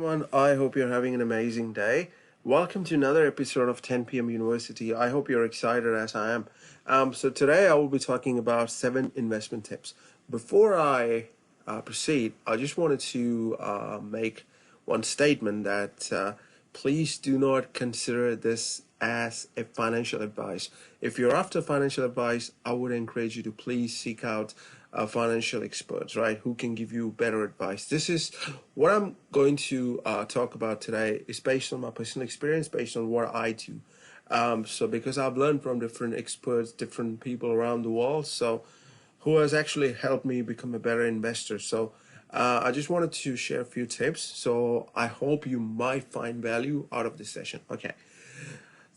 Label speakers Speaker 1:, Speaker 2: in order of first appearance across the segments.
Speaker 1: Everyone, I hope you're having an amazing day. Welcome to another episode of 10 p.m. University. I hope you're excited as I am. So today I will be talking about 7 investment tips. Before I proceed, I just wanted to make one statement that please do not consider this as a financial advice. If you're after financial advice, I would encourage you to please seek out financial experts, right, who can give you better advice. This is what I'm going to talk about today is based on my personal experience, based on what I do. So because I've learned from different experts, different people around the world, so who has actually helped me become a better investor. So I just wanted to share a few tips. So I hope you might find value out of this session. Okay.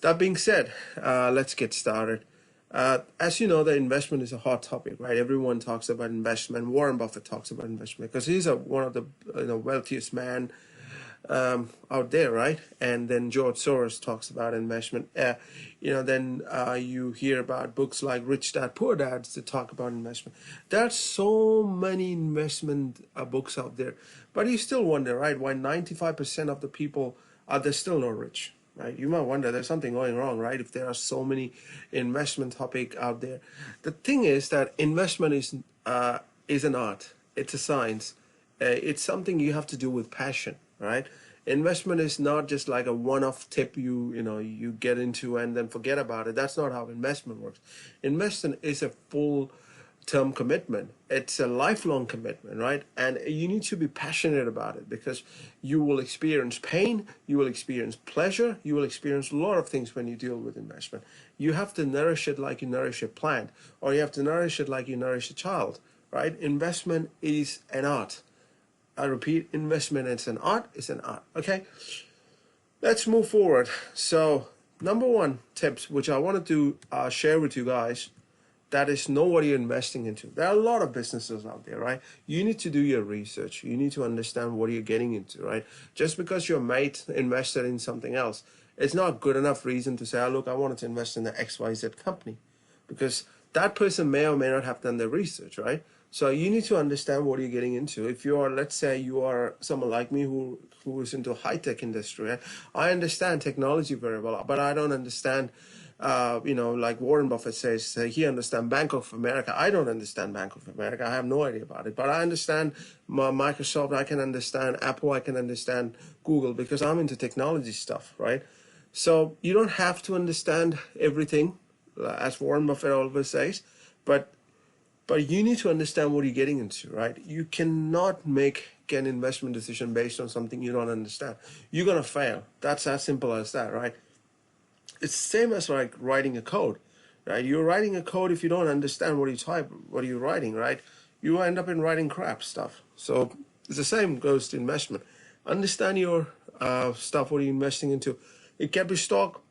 Speaker 1: That being said, let's get started. As you know, the investment is a hot topic, right? Everyone talks about investment. Warren Buffett talks about investment because he's one of the wealthiest man out there, right? And then George Soros talks about investment. Then you hear about books like Rich Dad Poor Dad to talk about investment. There's so many investment books out there, but you still wonder, right? Why 95% of the people are still not rich? Right, you might wonder there's something going wrong, right? If there are so many investment topic out there, the thing is that investment is an art. It's a science. It's something you have to do with passion, right? Investment is not just like a one-off tip you get into and then forget about it. That's not how investment works. Investment is a full term commitment. It's a lifelong commitment, right? And you need to be passionate about it because you will experience pain, you will experience pleasure, you will experience a lot of things when you deal with investment. You have to nourish it like you nourish a plant, or you have to nourish it like you nourish a child, right? Investment is an art. I repeat, investment is an art, it's an art. Okay, let's move forward. So number one tips, which I wanted to share with you guys, that is know what you're investing into. There are a lot of businesses out there, right? You need to do your research. You need to understand what you're getting into, right? Just because your mate invested in something else, it's not good enough reason to say, oh, look, I wanted to invest in the XYZ company, because that person may or may not have done their research, right? So you need to understand what you're getting into. If you are, let's say you are someone like me who is into high-tech industry, right? I understand technology very well, but I don't understand like Warren Buffett says, he understands Bank of America. I don't understand Bank of America. I have no idea about it. But I understand Microsoft. I can understand Apple. I can understand Google because I'm into technology stuff, right? So you don't have to understand everything, as Warren Buffett always says, but you need to understand what you're getting into, right? You cannot make an investment decision based on something you don't understand. You're going to fail. That's as simple as that, right? It's the same as like writing a code, right? You're writing a code if you don't understand what you're writing, right? You end up in writing crap stuff. So it's the same goes to investment. Understand your stuff, what you're investing into. It can be stock,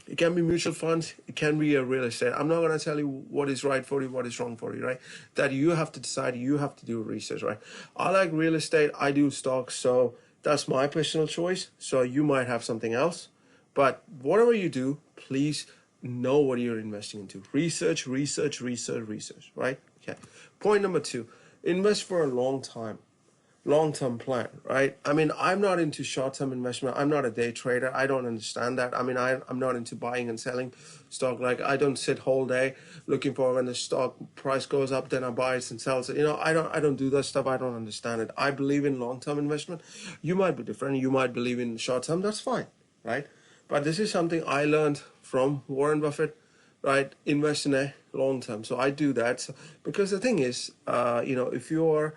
Speaker 1: it can be mutual funds, it can be a real estate. I'm not going to tell you what is right for you, what is wrong for you, right? That you have to decide, you have to do research, right? I like real estate, I do stocks, so that's my personal choice. So you might have something else. But whatever you do, please know what you're investing into. Research, research, research, research, right? Okay. Point number 2, invest for a long-term plan, right? I mean, I'm not into short-term investment. I'm not a day trader. I don't understand that. I mean, I'm not into buying and selling stock. Like, I don't sit whole day looking for when the stock price goes up, then I buy it and sell it. I don't do that stuff. I don't understand it. I believe in long-term investment. You might be different. You might believe in short-term. That's fine, right? But this is something I learned from Warren Buffett, right? Invest in a long term. So I do that. Because the thing is, if you're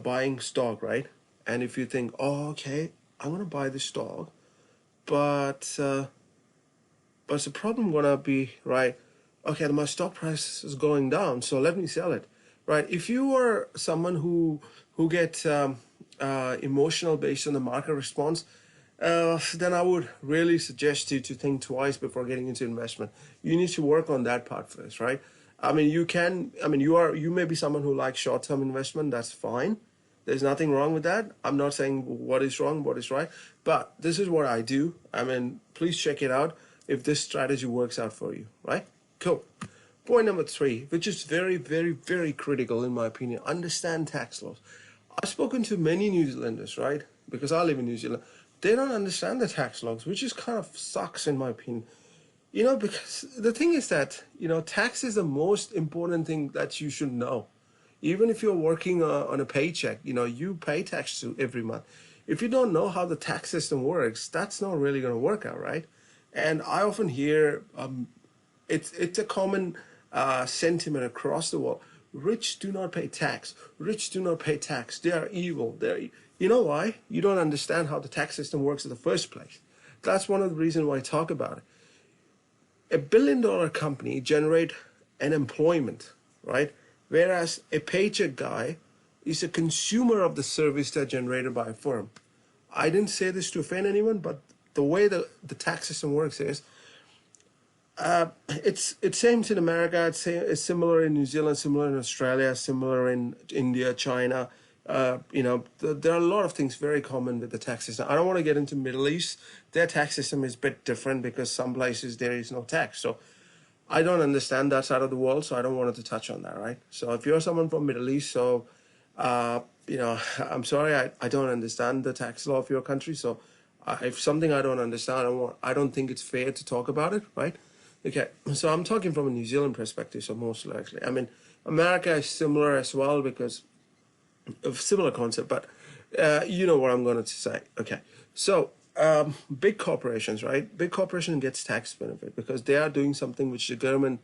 Speaker 1: buying stock, right? And if you think, oh, okay, I'm going to buy this stock, but the problem going to be, right? Okay, my stock price is going down, so let me sell it, right? If you are someone who gets emotional based on the market response, then I would really suggest you to think twice before getting into investment. You need to work on that part first, right? I mean, you may be someone who likes short-term investment. That's fine. There's nothing wrong with that. I'm not saying what is wrong, what is right, but this is what I do. I mean, please check it out if this strategy works out for you, right? Cool. Point number 3, which is very, very, very critical in my opinion, understand tax laws. I've spoken to many New Zealanders, right? because I live in New Zealand, they don't understand the tax laws, which is kind of sucks in my opinion. Because the thing is that, tax is the most important thing that you should know. Even if you're working on a paycheck, you pay tax to every month. If you don't know how the tax system works, that's not really going to work out, right? And I often hear it's a common sentiment across the world. Rich do not pay tax. Rich do not pay tax. They are evil. You know why? You don't understand how the tax system works in the first place. That's one of the reasons why I talk about it. $1 billion company generate an employment, right? Whereas a paycheck guy is a consumer of the service that's generated by a firm. I didn't say this to offend anyone, but the way the tax system works is, it's same in America, it's similar in New Zealand, similar in Australia, similar in India, China. There are a lot of things very common with the tax system. I don't want to get into Middle East. Their tax system is a bit different because some places there is no tax. So I don't understand that side of the world, so I don't want to touch on that, right? So if you're someone from Middle East, so, I'm sorry, I don't understand the tax law of your country. So if something I don't understand, I don't think it's fair to talk about it, right? Okay, so I'm talking from a New Zealand perspective, so most likely. I mean, America is similar as well because of similar concept, but you know what I'm going to say. Okay, so big corporations, right? Big corporation gets tax benefit because they are doing something which the government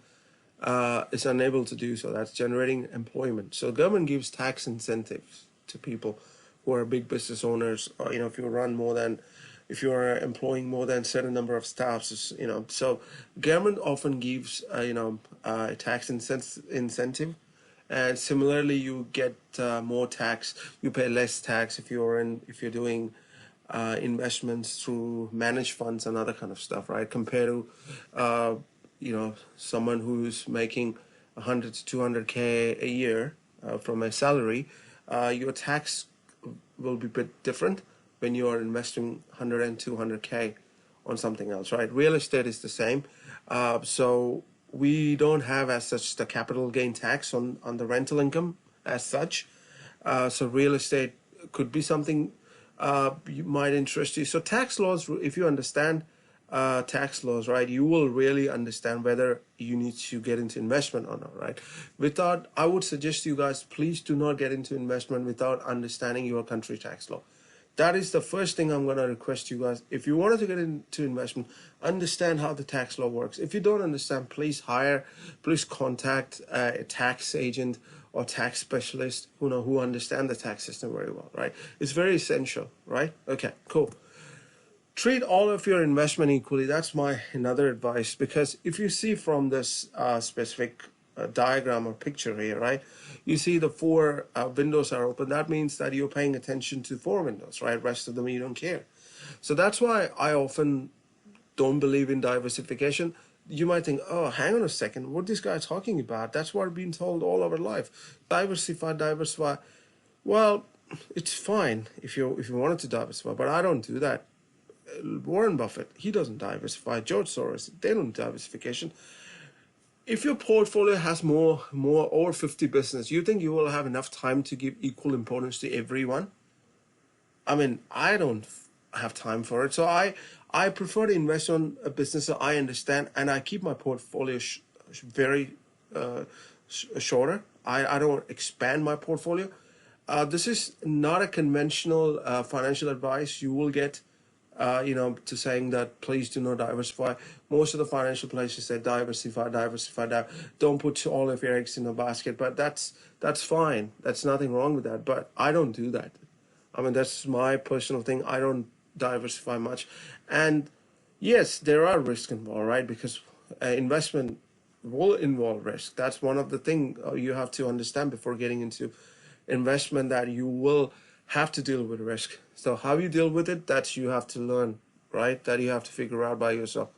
Speaker 1: is unable to do. So that's generating employment. So government gives tax incentives to people who are big business owners, or if you are employing more than a certain number of staffs, so government often gives a tax incentive. And similarly, you get more tax. You pay less tax if you're doing investments through managed funds and other kind of stuff, right? Compared to someone who's making 100 to 200K a year from a salary, your tax will be a bit different when you are investing 100 and 200K on something else, right? Real estate is the same. So we don't have as such the capital gain tax on the rental income as such. So real estate could be something you might interest you. So tax laws, if you understand tax laws, right, you will really understand whether you need to get into investment or not, right? I would suggest you guys, please do not get into investment without understanding your country tax law. That is the first thing I'm going to request you guys. If you wanted to get into investment, understand how the tax law works. If you don't understand, please contact a tax agent or tax specialist who understand the tax system very well, right? It's very essential, right? Okay, cool. Treat all of your investment equally. That's my another advice, because if you see from this specific diagram or picture here, right? You see the four windows are open. That means that you're paying attention to four windows, right? Rest of them you don't care. So that's why I often don't believe in diversification. You might think, oh, hang on a second, what this guy talking about? That's what I've been told all our life. Diversify. Well, it's fine if you wanted to diversify, but I don't do that. Warren Buffett, he doesn't diversify. George Soros, they don't diversification. If your portfolio has more over 50 business, you think you will have enough time to give equal importance to everyone? I mean, I don't have time for it. So I prefer to invest on a business that I understand, and I keep my portfolio very shorter. I don't expand my portfolio. This is not a conventional financial advice you will get. To saying that please do not diversify. Most of the financial places say diversify. Don't put all of your eggs in a basket. But that's fine. That's nothing wrong with that. But I don't do that. I mean, that's my personal thing. I don't diversify much. And yes, there are risks involved, right? Because investment will involve risk. That's one of the things you have to understand before getting into investment, that you will have to deal with risk. So how you deal with it, that you have to learn, right? That you have to figure out by yourself.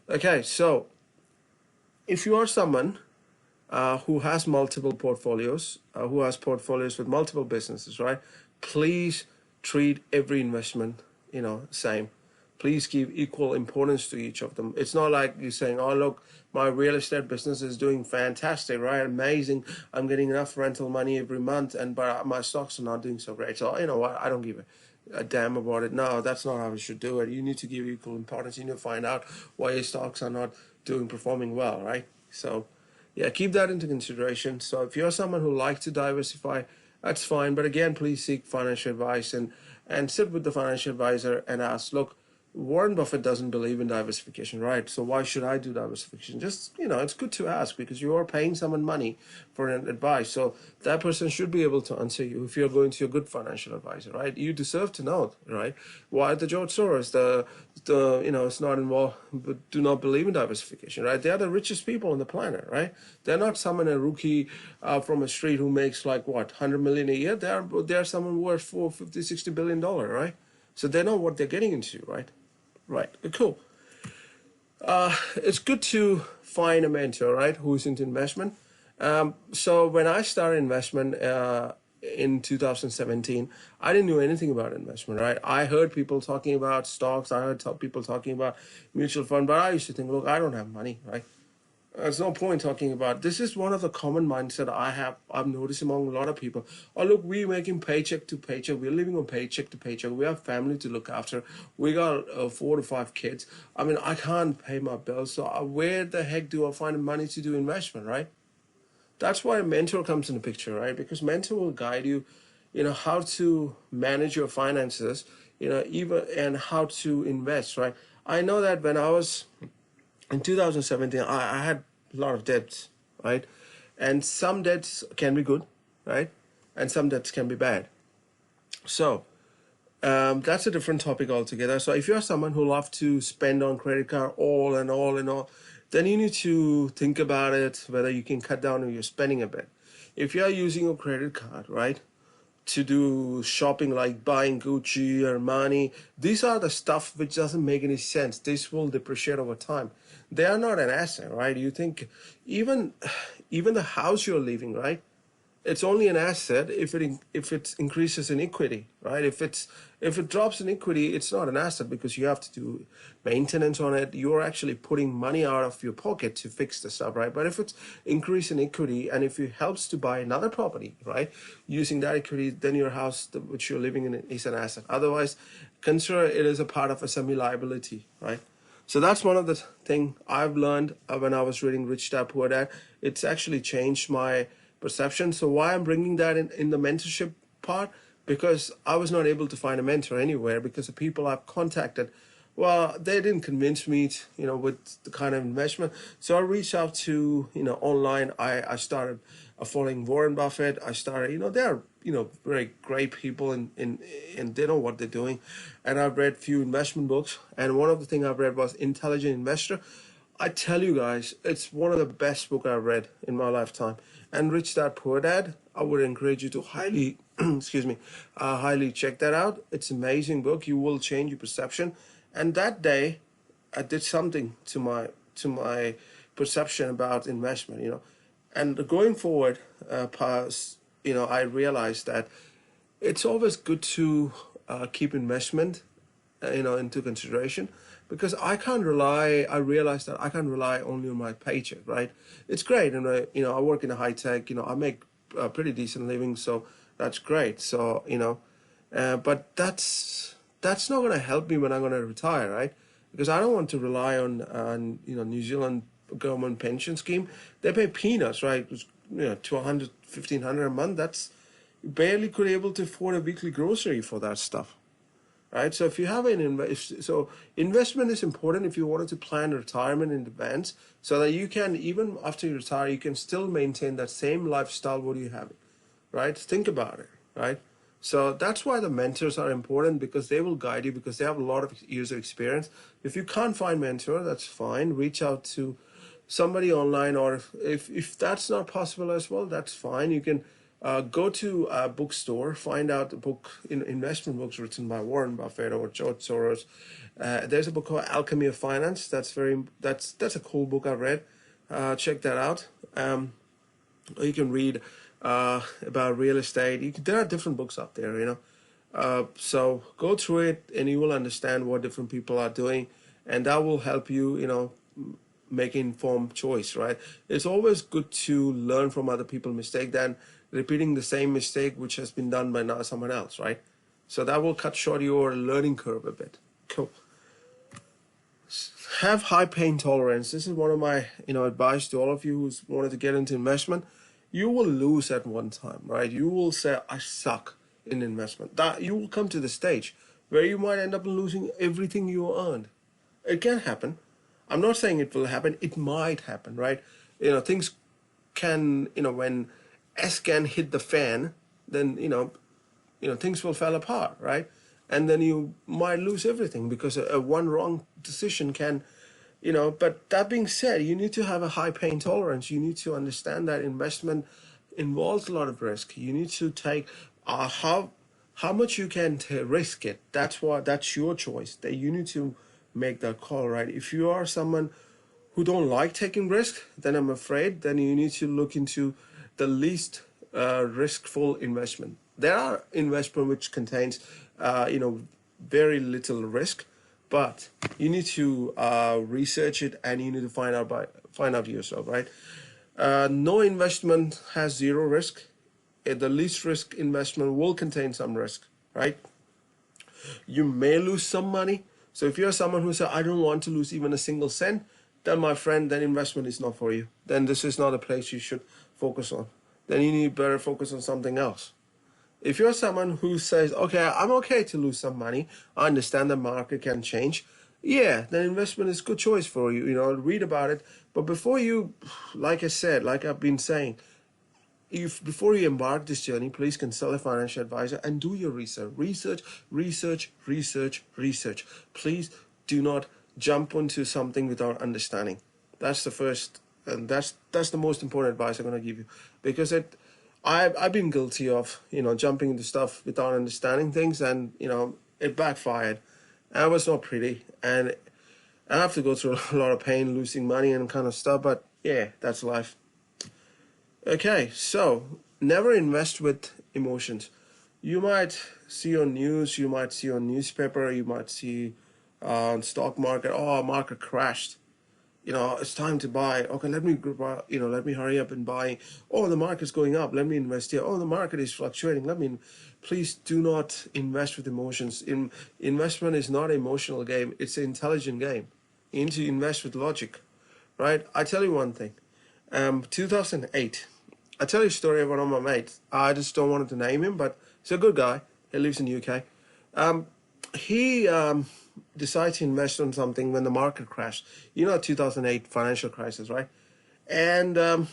Speaker 1: Okay, so if you are someone who has multiple portfolios, who has portfolios with multiple businesses, right? Please treat every investment, same. Please give equal importance to each of them. It's not like you're saying, oh, look, my real estate business is doing fantastic, right? Amazing. I'm getting enough rental money every month, but my stocks are not doing so great. So, you know what? I don't give a damn about it. No, that's not how you should do it. You need to give equal importance. You need to find out why your stocks are not performing well, right? So, yeah, keep that into consideration. So if you're someone who likes to diversify, that's fine. But again, please seek financial advice and sit with the financial advisor and ask, look, Warren Buffett doesn't believe in diversification, right? So why should I do diversification? Just, it's good to ask because you are paying someone money for an advice. So that person should be able to answer you if you're going to a good financial advisor, right? You deserve to know, right? Why the George Soros, it's not involved, but do not believe in diversification, right? They are the richest people on the planet, right? They're not someone, a rookie from a street who makes like what, 100 million a year. They're someone worth $50-60 billion, right? So they know what they're getting into, right? Right, cool. It's good to find a mentor, right, who's into investment. So when I started investment in 2017, I didn't know anything about investment, right? I heard people talking about stocks, I heard people talking about mutual fund, but I used to think, look, I don't have money, right? There's no point talking about this. Is one of the common mindset I've noticed among a lot of people. Oh, look, we're making paycheck to paycheck. We're living on paycheck to paycheck. We have family to look after. We got 4 to 5 kids. I mean, I can't pay my bills. So where the heck do I find the money to do investment, right? That's why a mentor comes in the picture, right? Because mentor will guide you, how to manage your finances, even and how to invest, right? I know that when I was in 2017, I had a lot of debts, right? And some debts can be good, right? And some debts can be bad. So that's a different topic altogether. So if you're someone who loves to spend on credit card all and all and all, then you need to think about it, whether you can cut down on your spending a bit. If you're using a credit card, right, to do shopping like buying Gucci or Armani, these are the stuff which doesn't make any sense. This will depreciate over time. They are not an asset, right? You think even the house you're living, right? It's only an asset if it increases in equity, right? If it drops in equity, it's not an asset because you have to do maintenance on it. You're actually putting money out of your pocket to fix the stuff, right? But if it's increase in equity and if it helps to buy another property, right, using that equity, then your house which you're living in is an asset. Otherwise, consider it as a part of a semi-liability, right? So that's one of the thing I've learned when I was reading Rich Dad Poor Dad. It's actually changed my perception. So why I'm bringing that in the mentorship part? Because I was not able to find a mentor anywhere because the people I've contacted, well, they didn't convince me, with the kind of investment. So I reached out to, online. I started following Warren Buffett. I started, they're, very great people and they know what they're doing. And I've read few investment books. And one of the things I've read was Intelligent Investor. I tell you guys, it's one of the best books I've read in my lifetime. And Rich Dad Poor Dad, I would encourage you to highly, excuse me, highly check that out. It's an amazing book. You will change your perception. And that day, I did something to my perception about investment. And going forward, I realized that it's always good to keep investment, into consideration because I realized that I can't rely only on my paycheck, right? It's great. And, I work in a high tech, I make a pretty decent living. So that's great. So, but that's not going to help me when I'm going to retire, right? Because I don't want to rely on New Zealand government pension scheme. They pay peanuts, right? $1,200, $1,500 a month. That's barely could able to afford a weekly grocery for that stuff, right? So if you have investment is important if you wanted to plan retirement in advance, so that you can, even after you retire, you can still maintain that same lifestyle what you have, right? Think about it, right? So that's why the mentors are important because they will guide you because they have a lot of years of experience. If you can't find mentor, that's fine. Reach out to somebody online, or if that's not possible as well, that's fine. You can go to a bookstore, find out the book in investment books written by Warren Buffett or George Soros. There's a book called Alchemy of Finance. That's a cool book I read. Check that out. You can read about real estate. There are different books out there, so go through it and you will understand what different people are doing, and that will help you, make an informed choice, right? It's always good to learn from other people's mistake than repeating the same mistake which has been done by now someone else, right? So that will cut short your learning curve a bit. Cool. Have high pain tolerance. This is one of my advice to all of you who's wanted to get into investment. You will lose at one time, right? You will say, I suck in investment. That you will come to the stage where you might end up losing everything you earned. It can happen. I'm not saying it will happen. It might happen, right? Things can, when S can hit the fan, then things will fall apart, right? And then you might lose everything because a one wrong decision can, but that being said, you need to have a high pain tolerance. You need to understand that investment involves a lot of risk. You need to take how much you can risk it. That's your choice. That you need to make that call, right? If you are someone who don't like taking risk, then I'm afraid then you need to look into the least riskful investment. There are investment which contains very little risk, but you need to research it and you need to find out yourself, right? No investment has zero risk. The least risk investment will contain some risk, right? You may lose some money. So if you're someone who says, I don't want to lose even a single cent, then my friend, then investment is not for you. Then this is not a place you should focus on. Then you need better focus on something else. If you're someone who says, okay, I'm okay to lose some money, I understand the market can change, yeah, then investment is a good choice for you. Read about it. But before you, like I said, like I've been saying, before you embark this journey, please consult a financial advisor and do your research. Please do not jump onto something without understanding. That's the first, and that's the most important advice I'm going to give you, because I've been guilty of jumping into stuff without understanding things, and it backfired. And it was not pretty, and I have to go through a lot of pain, losing money and kind of stuff. But yeah, that's life. Okay, so never invest with emotions. You might see on news, you might see on newspaper, you might see on stock market, oh, market crashed. It's time to buy. Okay, let me hurry up and buy. Oh, the market's going up. Let me invest here. Oh, the market is fluctuating. Please do not invest with emotions. Investment is not an emotional game. It's an intelligent game. You need to invest with logic, right? I tell you one thing. 2008. I tell you a story of one of my mates. I just don't want to name him, but he's a good guy. He lives in the UK. He decided to invest on something when the market crashed. 2008 financial crisis, right? And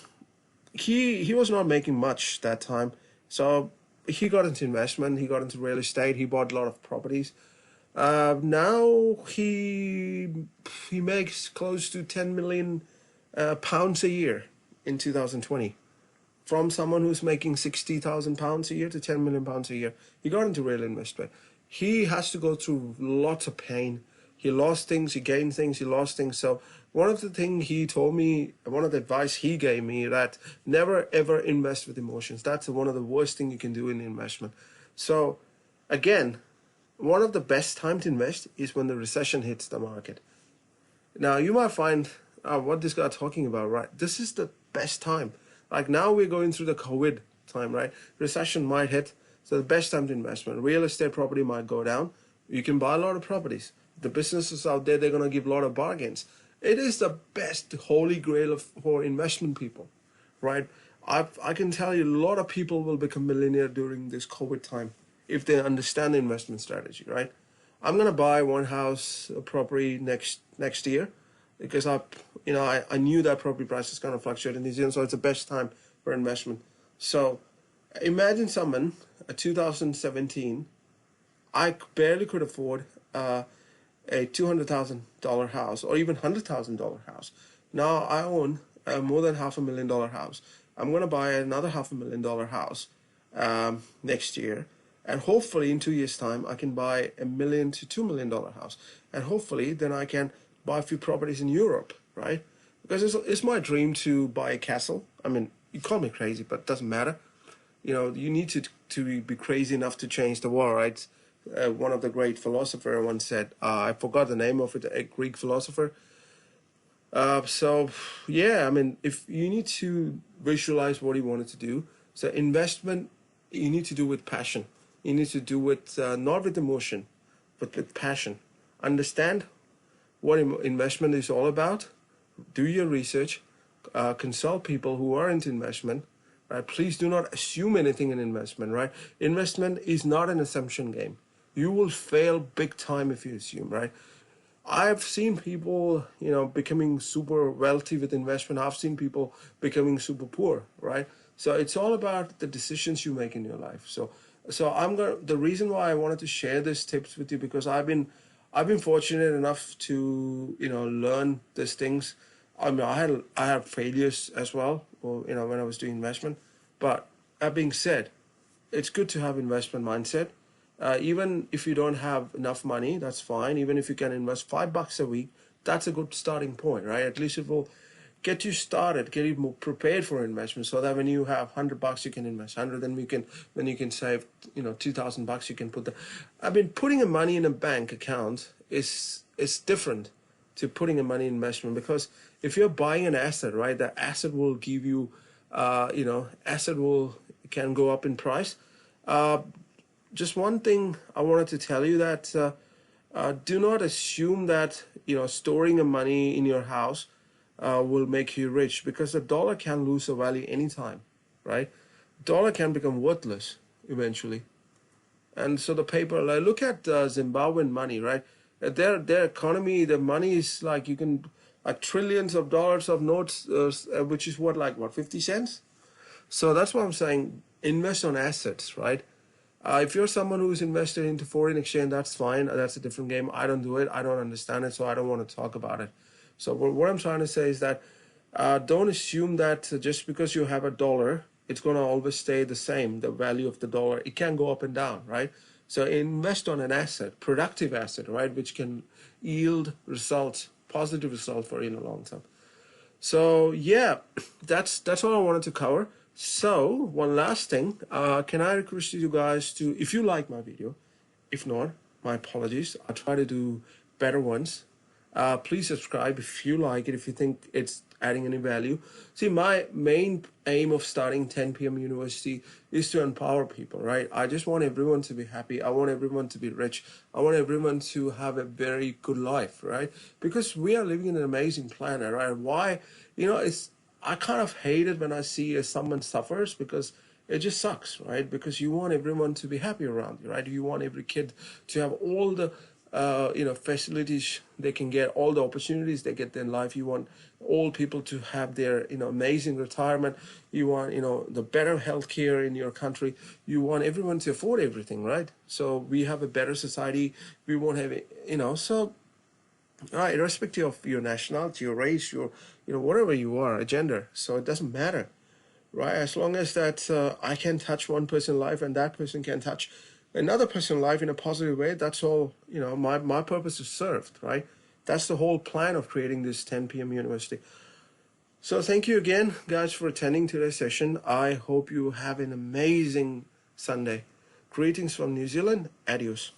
Speaker 1: he was not making much that time, so he got into investment. He got into real estate. He bought a lot of properties. Now he makes close to 10 million pounds a year in 2020. From someone who's making £60,000 a year to £10 million a year. He got into real investment. He has to go through lots of pain. He lost things, he gained things, he lost things. So one of the things he told me, one of the advice he gave me, that never ever invest with emotions. That's one of the worst things you can do in investment. So again, one of the best time to invest is when the recession hits the market. Now you might find, what this guy talking about, right? This is the best time. Like now we're going through the COVID time, right? Recession might hit, so the best time to investment. Real estate property might go down. You can buy a lot of properties. The businesses out there, they're going to give a lot of bargains. It is the best holy grail for investment people, right? I can tell you a lot of people will become millionaire during this COVID time if they understand the investment strategy, right? I'm going to buy one house property next year, because I knew that property price is going to fluctuate in New Zealand, so it's the best time for investment. So imagine someone, 2017, I barely could afford a $200,000 house or even $100,000 house. Now I own more than $500,000 house. I'm going to buy another $500,000 house next year. And hopefully in 2 years' time, I can buy $1 million to $2 million house. And hopefully then I can buy a few properties in Europe, right? Because it's my dream to buy a castle. I mean, you call me crazy, but it doesn't matter. You need to be crazy enough to change the world, right? One of the great philosophers once said, I forgot the name of it, a Greek philosopher. So, yeah, I mean, if you need to visualize what you wanted to do, so investment, you need to do with passion. You need to do it not with emotion, but with passion. Understand what investment is all about. Do your research. Consult people who are into investment. Right? Please do not assume anything in investment. Right? Investment is not an assumption game. You will fail big time if you assume. Right? I've seen people, becoming super wealthy with investment. I've seen people becoming super poor, right? So it's all about the decisions you make in your life. So the reason why I wanted to share these tips with you, because I've been fortunate enough to, learn these things. I mean, I had failures as well, or, when I was doing investment. But that being said, it's good to have investment mindset. Even if you don't have enough money, that's fine. Even if you can invest $5 a week, that's a good starting point, right? At least it will get you started, get you more prepared for investment, so that when you have $100, you can invest 100. Then you can save, $2,000. You can put the. I mean, putting the money in a bank account is different to putting the money in investment, because if you're buying an asset, right, the asset will give you, asset can go up in price. Just one thing I wanted to tell you, that do not assume that storing the money in your house will make you rich, because the dollar can lose a value anytime, right? Dollar can become worthless eventually, and so the paper, like, look at Zimbabwean money, right? Their economy, the money is like, you can, like, trillions of dollars of notes, which is what 50 cents. So that's what I'm saying. Invest on assets, right? If you're someone who's invested into foreign exchange, that's fine. That's a different game. I don't do it. I don't understand it, so I don't want to talk about it. So what I'm trying to say is that don't assume that just because you have a dollar, it's going to always stay the same, the value of the dollar. It can go up and down, right? So invest on an asset, productive asset, right, which can yield results, positive results for you in the long term. So yeah, that's all I wanted to cover. So one last thing, can I request you guys to, if you like my video, if not, my apologies. I'll try to do better ones. Please subscribe if you like it, if you think it's adding any value. See, my main aim of starting 10 p.m. University is to empower people, right? I just want everyone to be happy. I want everyone to be rich. I want everyone to have a very good life, right? Because we are living in an amazing planet, right? Why? I kind of hate it when I see someone suffers, because it just sucks, right? Because you want everyone to be happy around you, right? You want every kid to have all the facilities they can get, all the opportunities they get in life. You want all people to have their amazing retirement. You want the better healthcare in your country. You want everyone to afford everything, right? So we have a better society. We won't have so. All right, irrespective of your nationality, your race, your whatever you are, a gender, so it doesn't matter, right? As long as that I can touch one person's life and that person can touch another person's life in a positive way, that's all. My purpose is served, right? That's the whole plan of creating this 10 p.m. University. So thank you again, guys, for attending today's session. I hope you have an amazing Sunday. Greetings from New Zealand. Adios.